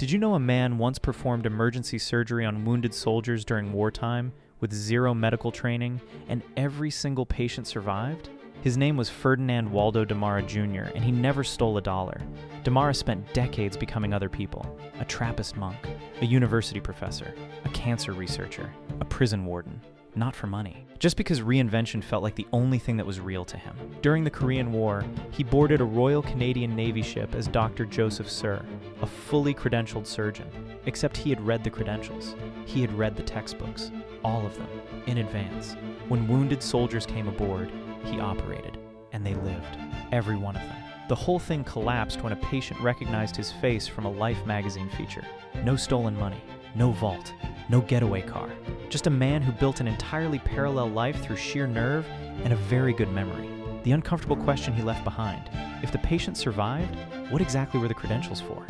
Did you know a man once performed emergency surgery on wounded soldiers during wartime with zero medical training, and every single patient survived? His name was Ferdinand Waldo Damara Jr., and he never stole a dollar. Damara spent decades becoming other people: a Trappist monk, a university professor, a cancer researcher, a prison warden. Not for money. Just because reinvention felt like the only thing that was real to him. During the Korean War, he boarded a Royal Canadian Navy ship as Dr. Joseph Sir, a fully credentialed surgeon. Except he had read the credentials. He had read the textbooks, all of them, in advance. When wounded soldiers came aboard, he operated, and they lived, every one of them. The whole thing collapsed when a patient recognized his face from a Life magazine feature. No stolen money, no vault, no getaway car. Just a man who built an entirely parallel life through sheer nerve and a very good memory. The uncomfortable question he left behind: if the patient survived, what exactly were the credentials for?